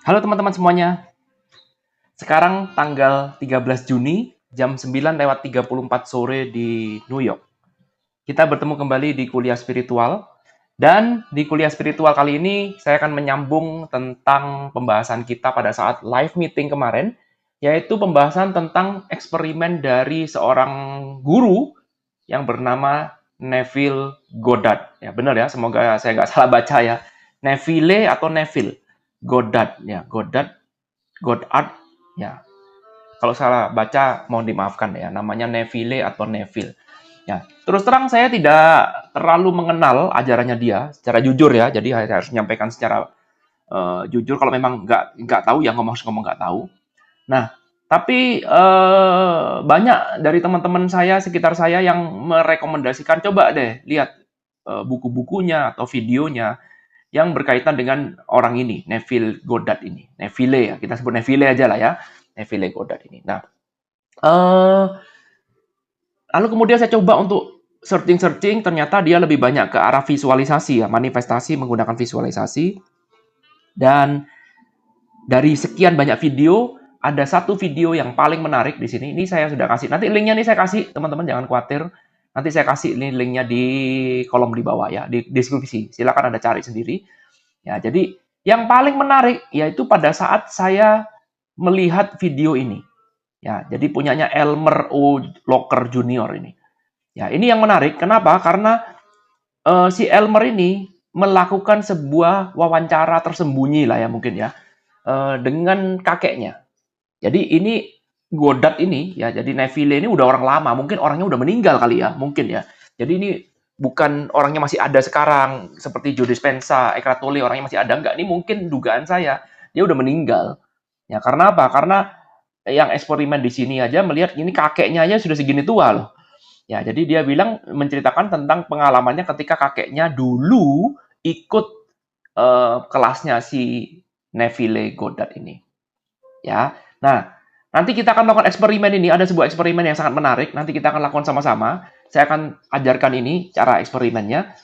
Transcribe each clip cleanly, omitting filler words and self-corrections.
Halo teman-teman semuanya. Sekarang tanggal 13 Juni jam 9:34 sore di New York. Kita bertemu kembali di kuliah spiritual. Dan di kuliah spiritual kali ini saya akan menyambung tentang pembahasan kita pada saat live meeting kemarin, yaitu pembahasan tentang eksperimen dari seorang guru yang bernama Neville Goddard. Ya, benar ya, semoga saya nggak salah baca ya. Neville atau Neville Goddard ya, Goddard ya. Kalau salah baca mohon dimaafkan ya, namanya Neville atau Neville. Ya, terus terang saya tidak terlalu mengenal ajarannya dia secara jujur ya, jadi saya harus menyampaikan secara jujur. Kalau memang nggak tahu ya ngomong nggak tahu. Nah, tapi banyak dari teman-teman saya sekitar saya yang merekomendasikan coba deh lihat buku-bukunya atau videonya yang berkaitan dengan orang ini, Neville Goddard ini. Neville ya, kita sebut Neville aja lah ya. Neville Goddard ini. Nah, eh lalu kemudian saya coba untuk searching-searching, ternyata dia lebih banyak ke arah visualisasi ya, manifestasi menggunakan visualisasi. Dan dari sekian banyak video, ada satu video yang paling menarik di sini. Ini saya sudah kasih. Nanti linknya nih saya kasih, teman-teman jangan khawatir. Nanti saya kasih ini linknya di kolom di bawah ya, di deskripsi. Silakan Anda cari sendiri. Ya, jadi yang paling menarik yaitu pada saat saya melihat video ini. Ya, jadi punyanya Elmer O. Locker Junior ini. Ya, ini yang menarik. Kenapa? Karena si Elmer ini melakukan sebuah wawancara tersembunyi lah ya mungkin ya dengan kakeknya. Jadi ini Goddard ini ya, jadi Neville ini udah orang lama, mungkin orangnya udah meninggal kali ya, mungkin ya. Jadi ini bukan orangnya masih ada sekarang seperti Joe Dispenza, Eckhart Tolle orangnya masih ada enggak? Ini mungkin dugaan saya dia udah meninggal. Ya karena apa? Karena yang eksperimen di sini aja melihat ini kakeknya aja sudah segini tua loh. Ya, jadi dia bilang menceritakan tentang pengalamannya ketika kakeknya dulu ikut kelasnya si Neville Goddard ini. Ya, nah nanti kita akan melakukan eksperimen ini. Ada sebuah eksperimen yang sangat menarik. Nanti kita akan lakukan sama-sama. Saya akan ajarkan ini cara eksperimennya.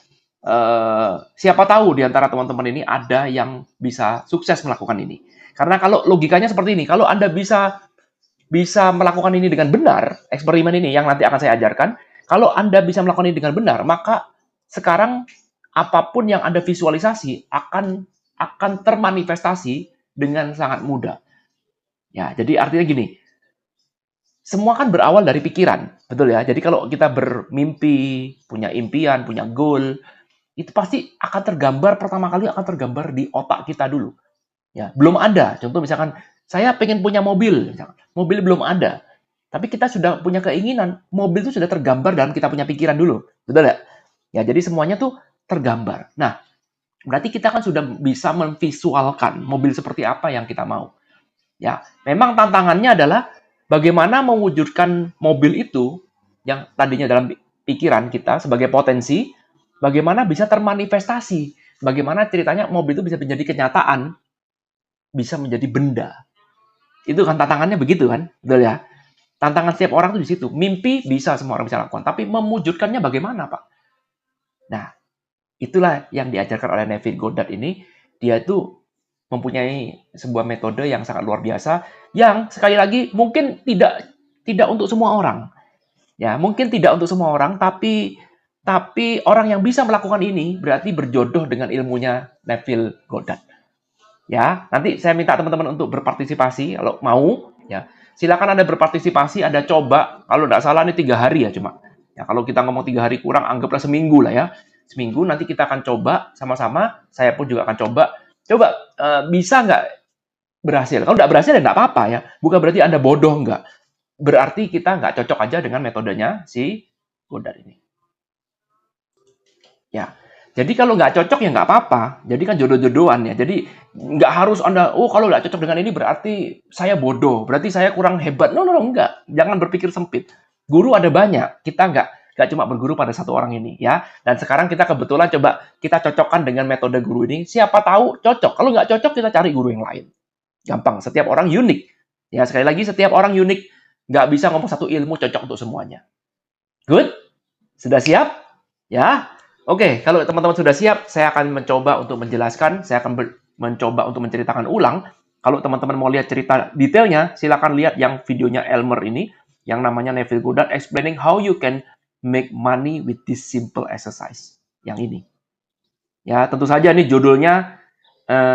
Siapa tahu di antara teman-teman ini ada yang bisa sukses melakukan ini. Karena kalau logikanya seperti ini, kalau Anda bisa bisa melakukan ini dengan benar, eksperimen ini yang nanti akan saya ajarkan, kalau Anda bisa melakukan ini dengan benar, maka sekarang apapun yang Anda visualisasi akan termanifestasi dengan sangat mudah. Ya, jadi artinya gini, semua kan berawal dari pikiran, betul ya? Jadi kalau kita bermimpi, punya impian, punya goal, itu pasti akan tergambar pertama kali akan tergambar di otak kita dulu. Ya, belum ada. Contoh misalkan saya pengen punya mobil, misalkan. Mobil belum ada. Tapi kita sudah punya keinginan, mobil itu sudah tergambar dalam kita punya pikiran dulu. Betul ya? Ya, jadi semuanya tuh tergambar. Nah, berarti kita kan sudah bisa memvisualkan mobil seperti apa yang kita mau. Ya, memang tantangannya adalah bagaimana mewujudkan mobil itu yang tadinya dalam pikiran kita sebagai potensi, bagaimana bisa termanifestasi. Bagaimana ceritanya mobil itu bisa menjadi kenyataan, bisa menjadi benda. Itu kan tantangannya begitu kan? Betul ya? Tantangan setiap orang tuh di situ. Mimpi bisa semua orang bisa lakukan, tapi mewujudkannya bagaimana, Pak? Nah, itulah yang diajarkan oleh Neville Goddard ini. Dia itu mempunyai sebuah metode yang sangat luar biasa yang sekali lagi mungkin tidak untuk semua orang. Ya, mungkin tidak untuk semua orang, tapi orang yang bisa melakukan ini berarti berjodoh dengan ilmunya Neville Goddard. Ya, nanti saya minta teman-teman untuk berpartisipasi kalau mau. Ya, silakan Anda berpartisipasi. Anda coba. Kalau tidak salah ini 3 hari ya cuma. Ya, kalau kita ngomong 3 hari kurang, anggaplah seminggu lah ya. Seminggu nanti kita akan coba sama-sama. Saya pun juga akan coba. Coba bisa nggak berhasil? Kalau tidak berhasil ya nggak apa-apa ya. Bukan berarti Anda bodoh nggak. Berarti kita nggak cocok aja dengan metodenya si Goddard ini. Ya, jadi kalau nggak cocok ya nggak apa-apa. Jadi kan jodoh-jodohan ya. Jadi nggak harus Anda, oh kalau nggak cocok dengan ini berarti saya bodoh, berarti saya kurang hebat. No, enggak. Jangan berpikir sempit. Guru ada banyak. Kita nggak cuma berguru pada satu orang ini ya. Dan sekarang kita kebetulan coba kita cocokkan dengan metode guru ini. Siapa tahu cocok. Kalau nggak cocok kita cari guru yang lain. Gampang. Setiap orang unik. Ya sekali lagi setiap orang unik. Nggak bisa ngomong satu ilmu cocok untuk semuanya. Good? Sudah siap? Ya. Oke, kalau teman-teman sudah siap, saya akan mencoba untuk menjelaskan, saya akan mencoba untuk menceritakan ulang Kalau teman-teman mau lihat cerita detailnya, silakan lihat yang videonya Elmer ini, yang namanya Neville Goddard explaining how you can make money with this simple exercise. Yang ini. Ya, tentu saja nih judulnya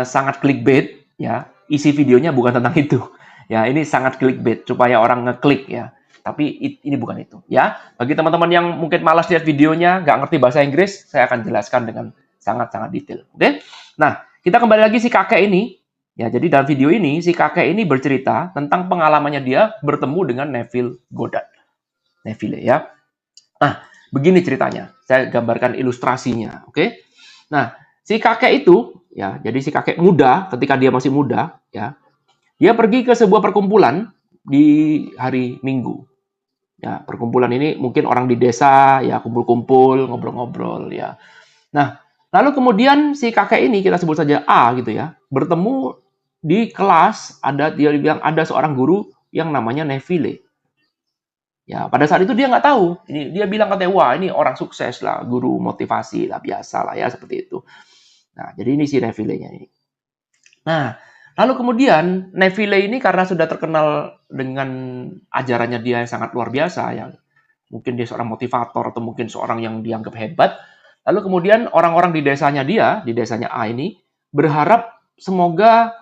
sangat clickbait, ya. Isi videonya bukan tentang itu. Ya, ini sangat clickbait supaya orang ngeklik ya. Tapi ini bukan itu, ya. Bagi teman-teman yang mungkin malas lihat videonya, nggak ngerti bahasa Inggris, saya akan jelaskan dengan sangat-sangat detail. Oke? Nah, kita kembali lagi si kakek ini. Ya, jadi dalam video ini si kakek ini bercerita tentang pengalamannya dia bertemu dengan Neville Goddard. Neville ya. Nah, begini ceritanya. Saya gambarkan ilustrasinya, oke? Nah, si kakek itu, ya, jadi si kakek muda, ketika dia masih muda, ya, dia pergi ke sebuah perkumpulan di hari Minggu. Ya, perkumpulan ini mungkin orang di desa, ya, kumpul-kumpul, ngobrol-ngobrol, ya. Nah, lalu kemudian si kakek ini, kita sebut saja A, gitu ya, bertemu di kelas, dia bilang ada seorang guru yang namanya Neville. Ya, pada saat itu dia nggak tahu. Dia bilang katanya, wah ini orang sukses lah, guru motivasi lah, biasa lah ya, seperti itu. Nah, jadi ini si Neville-nya ini. Nah, lalu kemudian Neville ini karena sudah terkenal dengan ajarannya dia yang sangat luar biasa, yang mungkin dia seorang motivator atau mungkin seorang yang dianggap hebat. Lalu kemudian orang-orang di desanya dia, di desanya A ini, berharap semoga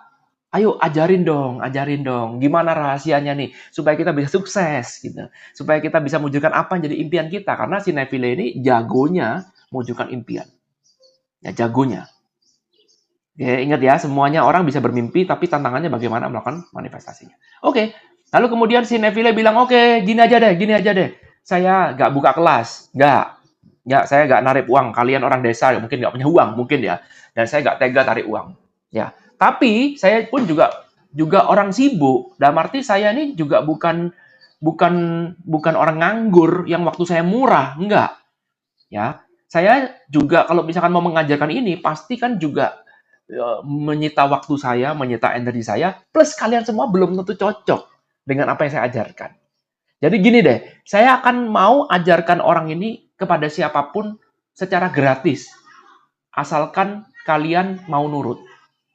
ayo ajarin dong, gimana rahasianya nih supaya kita bisa sukses gitu. Supaya kita bisa mewujudkan apa yang jadi impian kita, karena si Neville ini jagonya mewujudkan impian. Ya, jagonya. Ya, ingat ya, semuanya orang bisa bermimpi, tapi tantangannya bagaimana melakukan manifestasinya. Oke. Lalu kemudian si Neville bilang, oke, gini aja deh. Saya nggak buka kelas, nggak, saya nggak narik uang. Kalian orang desa mungkin nggak punya uang, mungkin ya. Dan saya nggak tega tarik uang. Ya, tapi saya pun juga orang sibuk. Dalam arti saya ini juga bukan orang nganggur yang waktu saya murah, enggak. Ya, saya juga kalau misalkan mau mengajarkan ini pasti kan juga menyita waktu saya, menyita energi saya, plus kalian semua belum tentu cocok dengan apa yang saya ajarkan. Jadi gini deh, saya akan mau ajarkan orang ini kepada siapapun secara gratis, asalkan kalian mau nurut.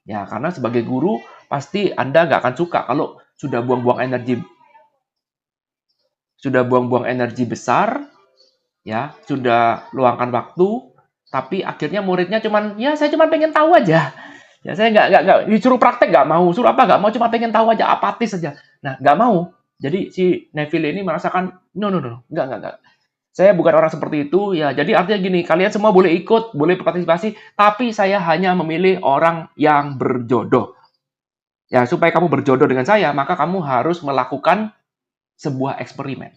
Ya, karena sebagai guru, pasti Anda nggak akan suka kalau sudah buang-buang energi besar, ya, sudah luangkan waktu, tapi akhirnya muridnya saya cuma pengen tahu aja. Ya, saya nggak disuruh praktek nggak mau, suruh apa nggak mau, cuma pengen tahu aja, apatis aja. Nah, nggak mau. Jadi si Neville ini merasakan, no, nggak. Saya bukan orang seperti itu, ya. Jadi artinya gini, kalian semua boleh ikut, boleh berpartisipasi, tapi saya hanya memilih orang yang berjodoh. Ya, supaya kamu berjodoh dengan saya, maka kamu harus melakukan sebuah eksperimen.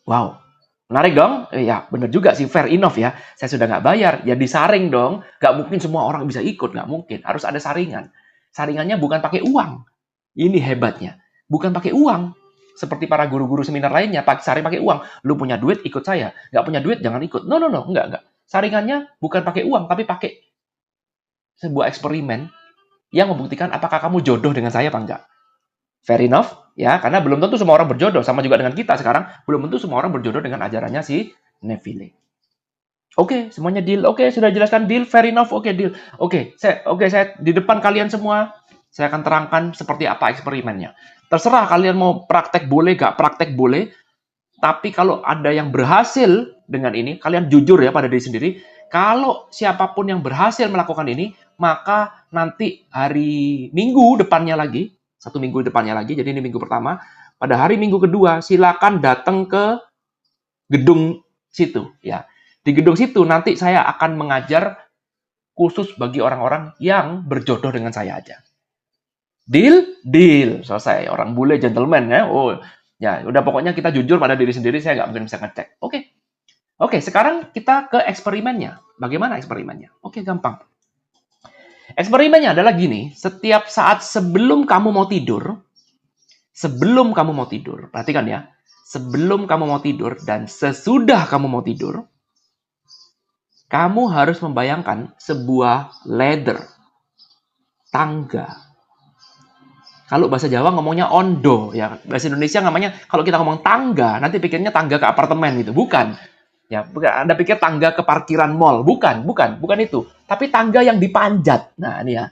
Wow, menarik dong? Ya, bener juga sih, fair enough ya. Saya sudah nggak bayar, ya disaring dong. Nggak mungkin semua orang bisa ikut, nggak mungkin. Harus ada saringan. Saringannya bukan pakai uang. Ini hebatnya. Bukan pakai uang. Seperti para guru-guru seminar lainnya, saring pakai uang. Lu punya duit, ikut saya. Nggak punya duit, jangan ikut. No, enggak. Saringannya bukan pakai uang, tapi pakai sebuah eksperimen yang membuktikan apakah kamu jodoh dengan saya apa enggak. Fair enough, ya, karena belum tentu semua orang berjodoh. Sama juga dengan kita sekarang, belum tentu semua orang berjodoh dengan ajarannya si Neville. Oke, semuanya deal. Oke, sudah jelaskan deal. Fair enough. Oke, deal. Oke, saya di depan kalian semua, saya akan terangkan seperti apa eksperimennya. Terserah kalian mau praktek boleh, gak praktek boleh. Tapi kalau ada yang berhasil dengan ini, kalian jujur ya pada diri sendiri. Kalau siapapun yang berhasil melakukan ini, maka nanti hari Minggu depannya lagi, satu minggu depannya lagi, jadi ini minggu pertama, pada hari Minggu kedua, silakan datang ke gedung situ. Ya, di gedung situ nanti saya akan mengajar khusus bagi orang-orang yang berjodoh dengan saya aja. Deal? Deal. Selesai. Orang bule, gentleman ya. Oh, ya, udah pokoknya kita jujur pada diri sendiri, saya nggak mungkin bisa ngecek. Oke, sekarang kita ke eksperimennya. Bagaimana eksperimennya? Oke, gampang. Eksperimennya adalah gini, setiap saat sebelum kamu mau tidur, perhatikan ya, sebelum kamu mau tidur dan sesudah kamu mau tidur, kamu harus membayangkan sebuah ladder, tangga. Kalau bahasa Jawa ngomongnya ondo, ya. Bahasa Indonesia namanya, kalau kita ngomong tangga, nanti pikirnya tangga ke apartemen gitu. Bukan. Ya, Anda pikir tangga ke parkiran mall. Bukan itu. Tapi tangga yang dipanjat. Nah, ini ya.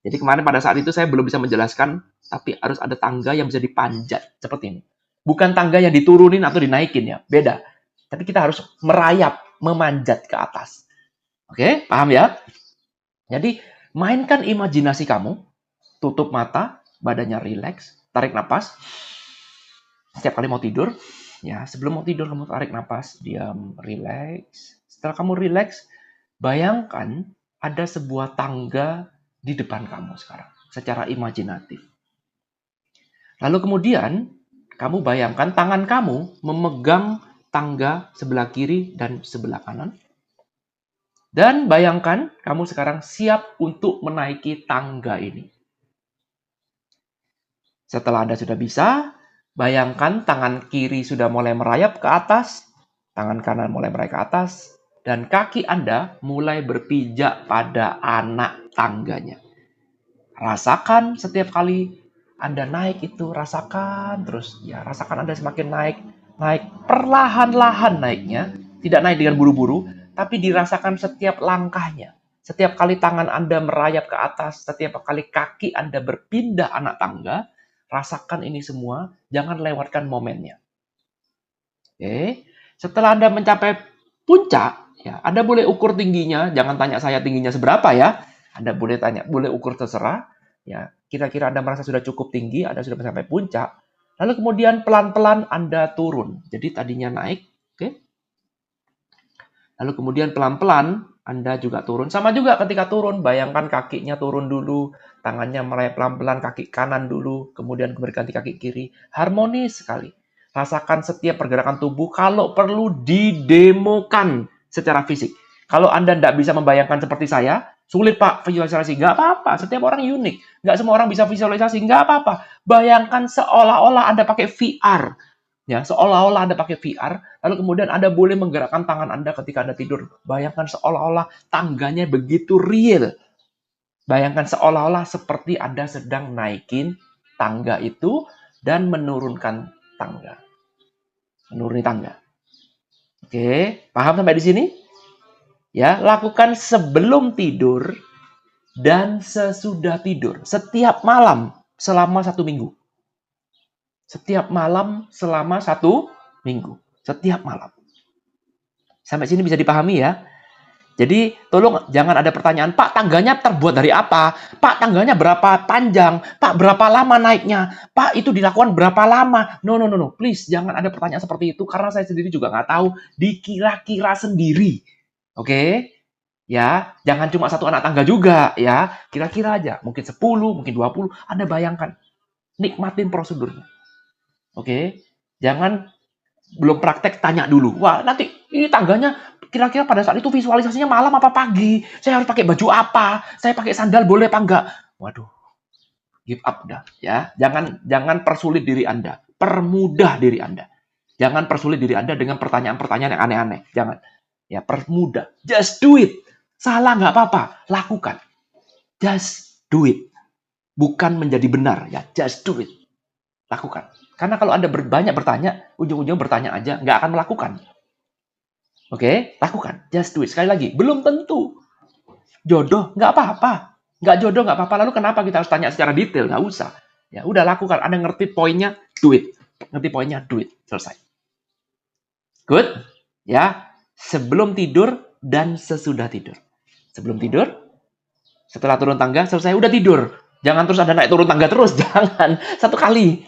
Jadi kemarin pada saat itu saya belum bisa menjelaskan, tapi harus ada tangga yang bisa dipanjat seperti ini. Bukan tangga yang diturunin atau dinaikin ya, beda. Tapi kita harus merayap, memanjat ke atas. Oke, paham ya? Jadi mainkan imajinasi kamu, tutup mata, badannya rileks, tarik napas. Setiap kali mau tidur, ya sebelum mau tidur kamu tarik napas, diam, rileks. Setelah kamu rileks, bayangkan ada sebuah tangga di depan kamu sekarang, secara imajinatif. Lalu kemudian, kamu bayangkan tangan kamu memegang tangga sebelah kiri dan sebelah kanan. Dan bayangkan kamu sekarang siap untuk menaiki tangga ini. Setelah Anda sudah bisa, bayangkan tangan kiri sudah mulai merayap ke atas, tangan kanan mulai merayap ke atas, dan kaki Anda mulai berpijak pada anak tangganya. Rasakan setiap kali Anda naik itu, rasakan terus. Ya, rasakan Anda semakin naik, perlahan-lahan naiknya. Tidak naik dengan buru-buru, tapi dirasakan setiap langkahnya. Setiap kali tangan Anda merayap ke atas, setiap kali kaki Anda berpindah anak tangga, rasakan ini semua, jangan lewatkan momennya. Oke, setelah Anda mencapai puncak, ya, Anda boleh ukur tingginya, jangan tanya saya tingginya seberapa ya. Anda boleh ukur terserah. Ya, kira-kira Anda merasa sudah cukup tinggi, Anda sudah sampai puncak. Lalu kemudian pelan-pelan Anda turun. Jadi tadinya naik, oke. Lalu kemudian pelan-pelan Anda juga turun. Sama juga ketika turun, bayangkan kakinya turun dulu, tangannya merayap pelan-pelan, kaki kanan dulu, kemudian berganti kaki kiri. Harmonis sekali. Rasakan setiap pergerakan tubuh, kalau perlu didemokan secara fisik. Kalau Anda tidak bisa membayangkan seperti saya, sulit Pak visualisasi, nggak apa-apa. Setiap orang unik. Nggak semua orang bisa visualisasi, nggak apa-apa. Bayangkan seolah-olah Anda pakai VR. Ya, seolah-olah Anda pakai VR, lalu kemudian Anda boleh menggerakkan tangan Anda ketika Anda tidur. Bayangkan seolah-olah tangganya begitu real. Bayangkan seolah-olah seperti Anda sedang naikin tangga itu dan menurunkan tangga. Menuruni tangga. Oke, paham sampai di sini? Ya, lakukan sebelum tidur dan sesudah tidur. Setiap malam selama 1 minggu. Setiap malam selama 1 minggu. Setiap malam. Sampai sini bisa dipahami ya. Jadi tolong jangan ada pertanyaan, Pak tangganya terbuat dari apa? Pak tangganya berapa panjang? Pak berapa lama naiknya? Pak itu dilakukan berapa lama? No. Please jangan ada pertanyaan seperti itu karena saya sendiri juga nggak tahu. Dikira-kira sendiri. Oke? Ya, jangan cuma satu anak tangga juga ya. Kira-kira aja. Mungkin 10, mungkin 20. Anda bayangkan. Nikmatin prosedurnya. Oke? Jangan belum praktek tanya dulu. Wah, nanti ini tangganya kira-kira pada saat itu visualisasinya malam apa pagi? Saya harus pakai baju apa? Saya pakai sandal boleh apa enggak? Waduh, give up dah ya. Jangan persulit diri Anda, permudah diri Anda. Jangan persulit diri Anda dengan pertanyaan-pertanyaan yang aneh-aneh. Jangan. Ya, permudah. Just do it. Salah nggak apa-apa, lakukan. Just do it. Bukan menjadi benar ya, just do it. Lakukan. Karena kalau Anda banyak bertanya, ujung-ujung bertanya aja, nggak akan melakukan. Oke, lakukan. Just do it. Sekali lagi, belum tentu. Jodoh, nggak apa-apa. Nggak jodoh, nggak apa-apa. Lalu kenapa kita harus tanya secara detail? Nggak usah. Ya, udah lakukan. Anda ngerti poinnya, do it. Ngerti poinnya, do it. Selesai. Good? Ya, sebelum tidur dan sesudah tidur. Sebelum tidur, setelah turun tangga, selesai, udah tidur. Jangan terus Anda naik turun tangga terus. Jangan. Satu kali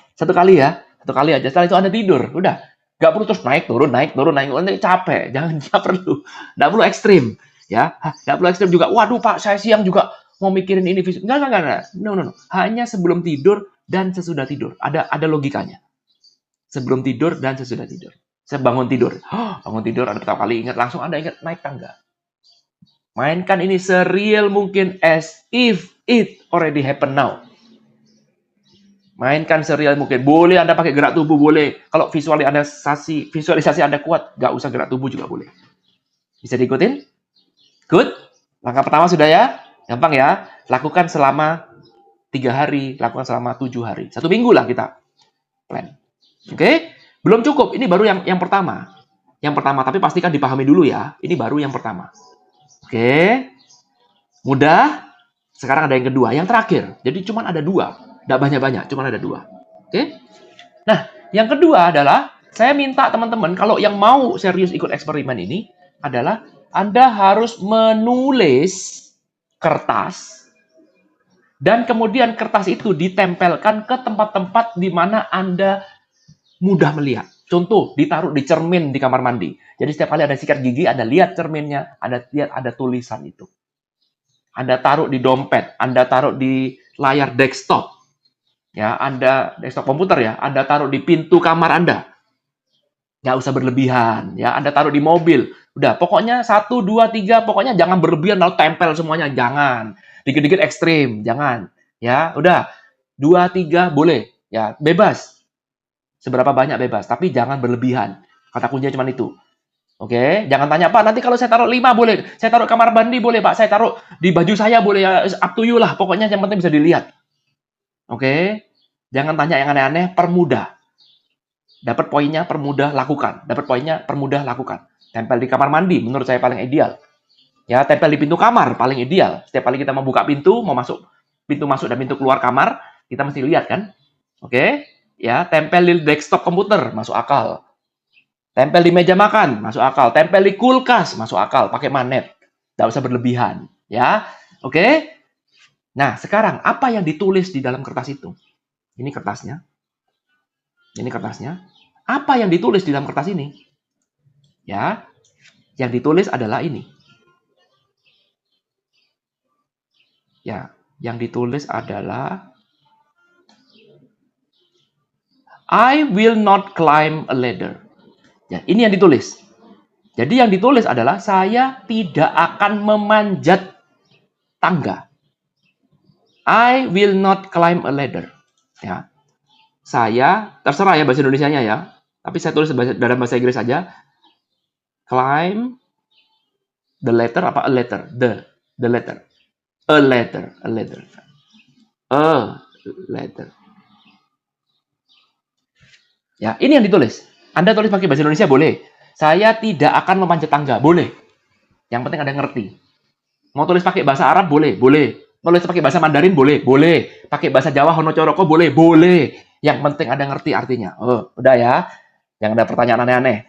ya. Satu kali aja. Setelah itu Anda tidur. Udah. Nggak perlu terus naik, turun. Nanti capek. Jangan perlu. Nggak perlu ekstrim. Ya. Nggak perlu ekstrim juga. Waduh Pak, saya siang juga mau mikirin ini. Nggak. No. Hanya sebelum tidur dan sesudah tidur. Ada logikanya. Sebelum tidur dan sesudah tidur. Saya bangun tidur. Bangun tidur, ada pertama kali ingat. Langsung Anda ingat naik tangga. Mainkan ini sereal mungkin as if it already happen now. Mainkan sereal mungkin. Boleh Anda pakai gerak tubuh, boleh. Kalau visualisasi Anda kuat, nggak usah gerak tubuh juga boleh. Bisa diikutin? Good? Langkah pertama sudah ya? Gampang ya? Lakukan selama 3 hari, lakukan selama 7 hari. 1 minggu lah kita plan. Oke? Belum cukup, ini baru yang pertama. Yang pertama, tapi pastikan dipahami dulu ya. Ini baru yang pertama. Oke? Mudah? Sekarang ada yang kedua, yang terakhir. Jadi cuma ada dua. Tidak banyak-banyak, cuma ada dua. Oke? Nah, yang kedua adalah, saya minta teman-teman, kalau yang mau serius ikut eksperimen ini, adalah Anda harus menulis kertas, dan kemudian kertas itu ditempelkan ke tempat-tempat di mana Anda mudah melihat. Contoh, ditaruh di cermin di kamar mandi. Jadi setiap kali ada sikat gigi, Anda lihat cerminnya, Anda lihat ada tulisan itu. Anda taruh di dompet, Anda taruh di layar desktop, ya, Anda desktop komputer ya, Anda taruh di pintu kamar Anda. Nggak usah berlebihan, ya. Anda taruh di mobil, udah. Pokoknya 1, 2, 3, pokoknya jangan berlebihan lalu tempel semuanya, jangan. Dikit-dikit ekstrim, jangan. Ya, udah. 2, 3 boleh, ya, bebas. Seberapa banyak bebas, tapi jangan berlebihan. Kata kuncinya cuma itu. Oke, jangan tanya, Pak, nanti kalau saya taruh 5 boleh, saya taruh kamar mandi boleh, Pak, saya taruh di baju saya boleh, ya, up to you lah, pokoknya yang penting bisa dilihat. Oke, jangan tanya yang aneh-aneh, permudah. Dapat poinnya, permudah, lakukan. Dapat poinnya, permudah, lakukan. Tempel di kamar mandi, menurut saya paling ideal. Ya, tempel di pintu kamar, paling ideal. Setiap kali kita mau buka pintu, mau masuk, pintu masuk dan pintu keluar kamar, kita mesti lihat kan? Oke, ya, tempel di desktop komputer, masuk akal. Tempel di meja makan, masuk akal. Tempel di kulkas, masuk akal. Pakai magnet. Nggak usah berlebihan. Ya, oke? Nah, sekarang apa yang ditulis di dalam kertas itu? Ini kertasnya. Ini kertasnya. Apa yang ditulis di dalam kertas ini? Ya, yang ditulis adalah ini. Ya, yang ditulis adalah I will not climb a ladder. Ya, ini yang ditulis. Jadi yang ditulis adalah saya tidak akan memanjat tangga. I will not climb a ladder. Ya. Saya, terserah ya bahasa Indonesianya ya. Tapi saya tulis dalam bahasa Inggris saja. Climb the letter apa? A letter. The letter. A letter. A letter. A letter. Ya, ini yang ditulis. Anda tulis pakai bahasa Indonesia boleh. Saya tidak akan memanjat tangga, boleh. Yang penting Anda ngerti. Mau tulis pakai bahasa Arab boleh, boleh. Mau tulis pakai bahasa Mandarin boleh, boleh. Pakai bahasa Jawa Hono Coroko boleh, boleh. Yang penting Anda ngerti artinya. Oh, udah ya. Jangan ada pertanyaan aneh-aneh.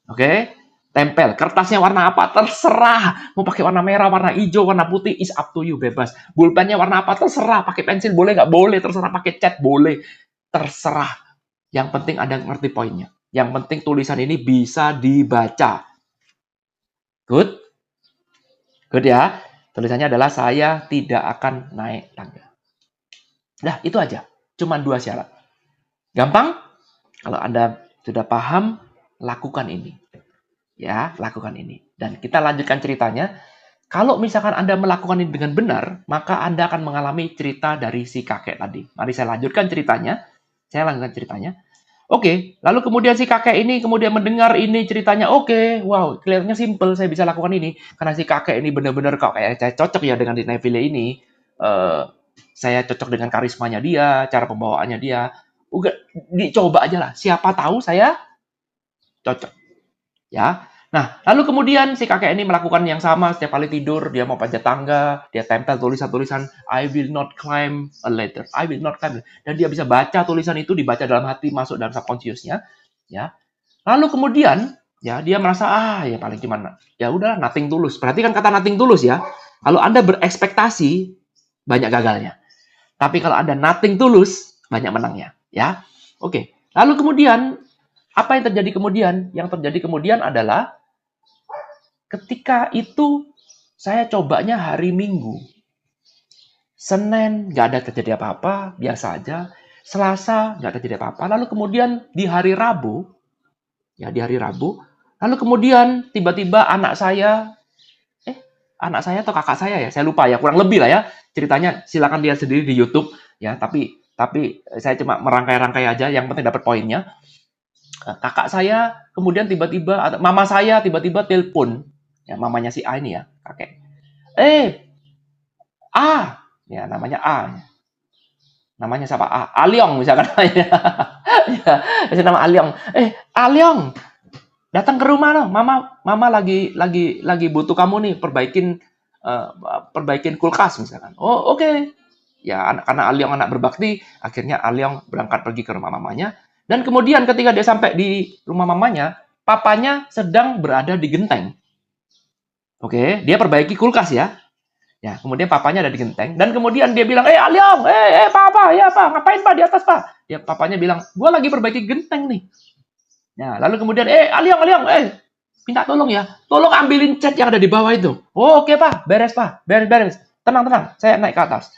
Oke? Tempel. Kertasnya warna apa? Terserah. Mau pakai warna merah, warna hijau, warna putih, is up to you, bebas. Pulpennya warna apa? Terserah. Pakai pensil boleh nggak? Boleh. Terserah. Pakai cat boleh. Terserah. Yang penting Anda ngerti poinnya. Yang penting tulisan ini bisa dibaca. Good? Good ya? Tulisannya adalah saya tidak akan naik tangga. Nah, itu aja. Cuma 2 syarat. Gampang? Kalau Anda sudah paham, lakukan ini. Ya, lakukan ini. Dan kita lanjutkan ceritanya. Kalau misalkan Anda melakukan ini dengan benar, maka Anda akan mengalami cerita dari si kakek tadi. Mari saya lanjutkan ceritanya. Oke, lalu kemudian si kakek ini kemudian mendengar ini ceritanya. Oke, wow, kelihatannya simple, saya bisa lakukan ini. Karena si kakek ini benar-benar kok kayak saya cocok ya dengan Neville ini. Saya cocok dengan karismanya dia, cara pembawaannya dia. Udah, dicoba aja lah. Siapa tahu saya cocok. Ya. Nah, lalu kemudian si kakek ini melakukan yang sama setiap kali tidur, dia mau panjat tangga, dia tempel tulisan-tulisan I will not climb a ladder. I will not climb. Dan dia bisa baca tulisan itu, dibaca dalam hati, masuk dalam subconscious-nya, ya. Lalu kemudian ya dia merasa ya paling cuman ya udah nothing tulus. Perhatikan kata nothing tulus ya. Kalau Anda berekspektasi banyak gagalnya. Tapi kalau Anda nothing tulus, banyak menangnya, ya. Oke. Lalu kemudian apa yang terjadi kemudian? Yang terjadi kemudian adalah ketika itu saya cobanya hari Minggu. Senin nggak ada terjadi apa-apa, biasa aja. Selasa nggak terjadi apa-apa. Lalu kemudian di hari Rabu, lalu kemudian tiba-tiba anak saya atau kakak saya ya, saya lupa ya, kurang lebih lah ya. Ceritanya silakan lihat sendiri di YouTube ya, tapi saya cuma merangkai-rangkai aja, yang penting dapat poinnya. Kakak saya kemudian tiba-tiba, mama saya tiba-tiba telepon, ya mamanya si A ini ya, kakek. A, ya namanya A. Namanya siapa? A. Alyong misalkan namanya. Ya, nama Alyong. Alyong, datang ke rumah loh. Mama lagi butuh kamu nih, perbaikin perbaikin kulkas misalkan. Oh, oke. Ya, karena Alyong anak berbakti, akhirnya Alyong berangkat pergi ke rumah mamanya. Dan kemudian ketika dia sampai di rumah mamanya, papanya sedang berada di genteng. Oke, dia perbaiki kulkas ya. Ya, kemudian papanya ada di genteng. Dan kemudian dia bilang, Alyong, papa, ya pak, ngapain pak di atas pak? Ya, papanya bilang, gua lagi perbaiki genteng nih. Ya, lalu kemudian, Alyong, minta tolong ya. Tolong ambilin cat yang ada di bawah itu. Oh, oke pak, beres pak, beres. Tenang, saya naik ke atas.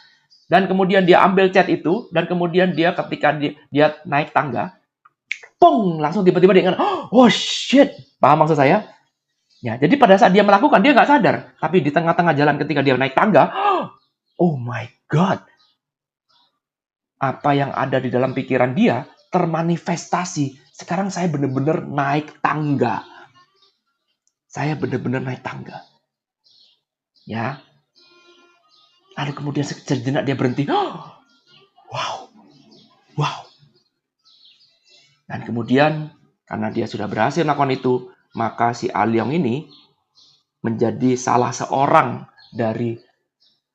Dan kemudian dia ambil cat itu, dan kemudian dia ketika dia naik tangga, pung, langsung tiba-tiba dia ingat, oh shit, paham maksud saya? Ya, jadi pada saat dia melakukan, dia nggak sadar. Tapi di tengah-tengah jalan ketika dia naik tangga, oh my God, apa yang ada di dalam pikiran dia termanifestasi. Sekarang saya benar-benar naik tangga. Saya benar-benar naik tangga. Ya. Lalu kemudian sejenak dia berhenti. Wow. Dan kemudian karena dia sudah berhasil melakukan itu, maka si Alyong ini menjadi salah seorang dari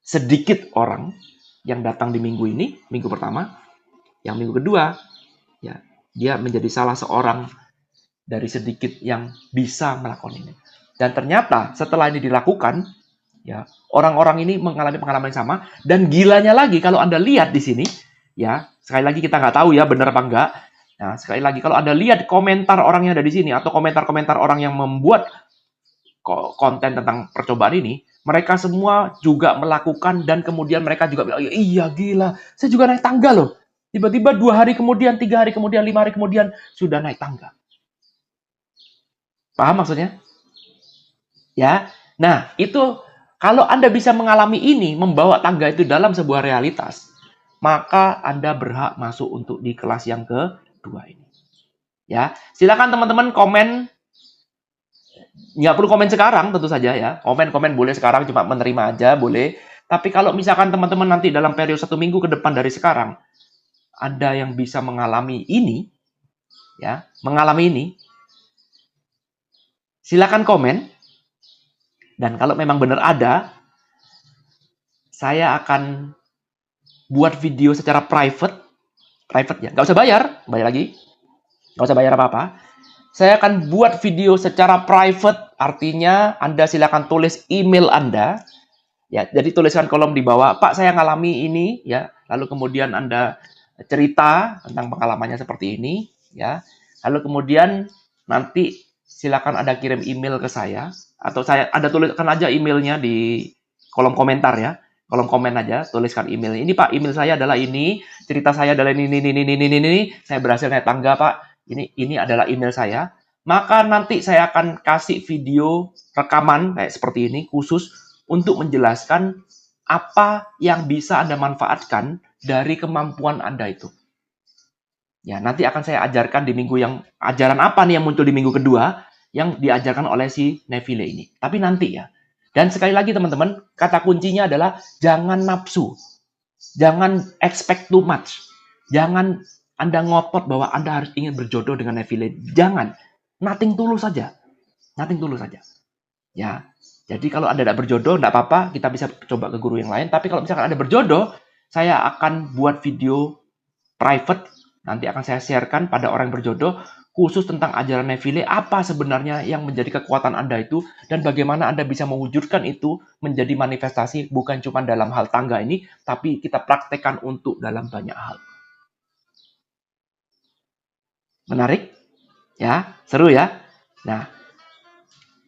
sedikit orang yang datang di minggu ini, minggu pertama. Yang minggu kedua, ya, dia menjadi salah seorang dari sedikit yang bisa melakukan ini. Dan ternyata setelah ini dilakukan, ya, orang-orang ini mengalami pengalaman yang sama. Dan gilanya lagi, kalau Anda lihat di sini, ya, sekali lagi kita nggak tahu ya benar apa enggak. Nah, sekali lagi, kalau Anda lihat komentar orang yang ada di sini, atau komentar-komentar orang yang membuat konten tentang percobaan ini, mereka semua juga melakukan, dan kemudian mereka juga bilang, iya gila, saya juga naik tangga loh. Tiba-tiba 2 hari kemudian, 3 hari kemudian, 5 hari kemudian, sudah naik tangga. Paham maksudnya? Ya. Nah, itu kalau Anda bisa mengalami ini, membawa tangga itu dalam sebuah realitas, maka Anda berhak masuk untuk di kelas yang kedua ini. Ya, silakan teman-teman komen. Nggak perlu komen sekarang tentu saja ya. Komen boleh sekarang, cuma menerima aja boleh. Tapi kalau misalkan teman-teman nanti dalam periode 1 minggu ke depan dari sekarang, ada yang bisa mengalami ini, ya, silakan komen. Dan kalau memang benar ada, saya akan buat video secara private ya, nggak usah bayar lagi, nggak usah bayar apa-apa. Saya akan buat video secara private, artinya Anda silakan tulis email Anda, ya. Jadi tuliskan kolom di bawah, Pak saya ngalami ini, ya. Lalu kemudian Anda cerita tentang pengalamannya seperti ini, ya. Lalu kemudian nanti silakan Anda kirim email ke saya, atau Anda tuliskan aja emailnya di kolom komentar ya. Kolom komen aja, tuliskan email. Ini Pak, email saya adalah ini, cerita saya adalah ini, saya berhasil naik tangga Pak. Ini adalah email saya. Maka nanti saya akan kasih video rekaman kayak seperti ini khusus untuk menjelaskan apa yang bisa Anda manfaatkan dari kemampuan Anda itu. Ya, nanti akan saya ajarkan di minggu yang ajaran apa nih yang muncul di minggu kedua yang diajarkan oleh si Neville ini. Tapi nanti ya. Dan sekali lagi teman-teman, kata kuncinya adalah jangan nafsu. Jangan expect too much. Jangan Anda ngotot bahwa Anda harus ingin berjodoh dengan Neville. Jangan. Nothing tulus saja. Nothing tulus saja. Ya. Jadi kalau Anda tidak berjodoh, tidak apa-apa. Kita bisa coba ke guru yang lain. Tapi kalau misalkan Anda berjodoh, saya akan buat video private. Nanti akan saya sharekan pada orang yang berjodoh khusus tentang ajaran Neville, apa sebenarnya yang menjadi kekuatan Anda itu, dan bagaimana Anda bisa mewujudkan itu menjadi manifestasi, bukan cuma dalam hal tangga ini, tapi kita praktekkan untuk dalam banyak hal. Menarik? Ya, seru ya? Nah,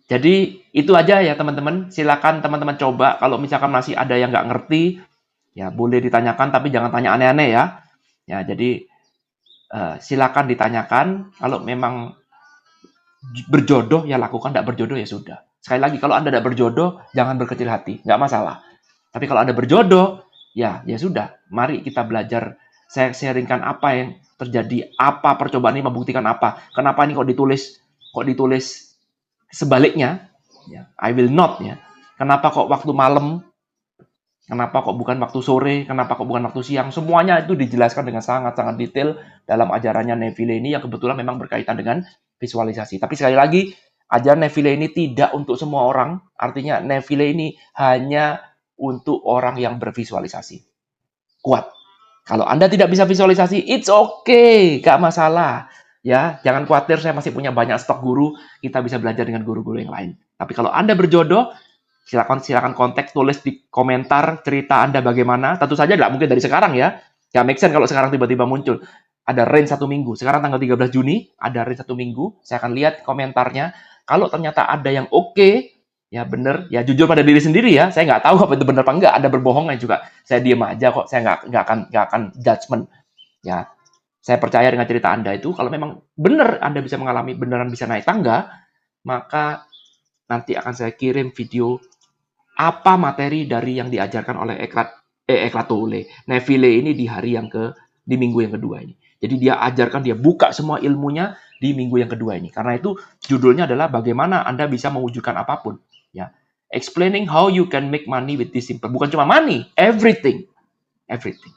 jadi itu aja ya teman-teman. Silakan teman-teman coba. Kalau misalkan masih ada yang nggak ngerti, ya boleh ditanyakan, tapi jangan tanya aneh-aneh ya. Ya, jadi silakan ditanyakan. Kalau memang berjodoh ya lakukan, tidak berjodoh ya sudah. Sekali lagi, kalau Anda tidak berjodoh, jangan berkecil hati, nggak masalah. Tapi kalau Anda berjodoh, ya sudah. Mari kita belajar. Saya sharingkan apa yang terjadi, apa percobaan ini membuktikan apa. Kenapa ini kok ditulis sebaliknya? Ya, I will not ya. Kenapa kok waktu malam? Kenapa kok bukan waktu sore? Kenapa kok bukan waktu siang? Semuanya itu dijelaskan dengan sangat-sangat detail dalam ajarannya Neville ini yang kebetulan memang berkaitan dengan visualisasi. Tapi sekali lagi, Ajaran Neville ini tidak untuk semua orang, artinya Neville ini hanya untuk orang yang bervisualisasi. Kuat. Kalau Anda tidak bisa visualisasi, it's okay, gak masalah. Ya, jangan khawatir, saya masih punya banyak stok guru, kita bisa belajar dengan guru-guru yang lain. Tapi kalau Anda berjodoh, silakan kontak, tulis di komentar cerita Anda bagaimana. Tentu saja nggak mungkin dari sekarang ya. Nggak make sense kalau sekarang tiba-tiba muncul. Ada range 1 minggu. Sekarang tanggal 13 Juni, ada range 1 minggu. Saya akan lihat komentarnya. Kalau ternyata ada yang oke, ya bener, ya jujur pada diri sendiri ya. Saya nggak tahu apa itu benar apa enggak. Ada berbohongnya juga. Saya diem aja kok. Saya nggak akan judgment. Ya, saya percaya dengan cerita Anda itu. Kalau memang benar Anda bisa mengalami, beneran bisa naik tangga, maka nanti akan saya kirim video apa materi dari yang diajarkan oleh Eckhart Tolle, Neville ini di minggu yang kedua ini. Jadi dia ajarkan, dia buka semua ilmunya di minggu yang kedua ini. Karena itu judulnya adalah bagaimana Anda bisa mewujudkan apapun. Ya, explaining how you can make money with this simple. Bukan cuma money, everything, everything.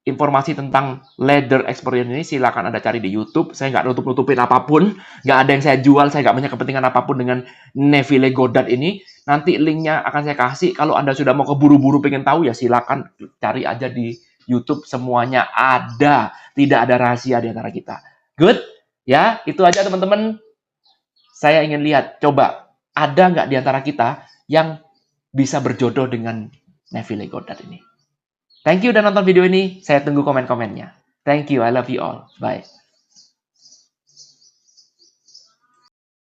Informasi tentang leather experience ini silakan Anda cari di YouTube. Saya nggak nutup-nutupin apapun, nggak ada yang saya jual, saya nggak punya kepentingan apapun dengan Neville Goddard ini. Nanti linknya akan saya kasih. Kalau Anda sudah mau keburu-buru pengen tahu, ya silakan cari aja di YouTube. Semuanya ada, tidak ada rahasia di antara kita. Good? Ya, itu aja teman-teman. Saya ingin lihat, coba ada nggak di antara kita yang bisa berjodoh dengan Neville Goddard ini? Thank you udah nonton video ini. Saya tunggu komen-komennya. Thank you. I love you all. Bye.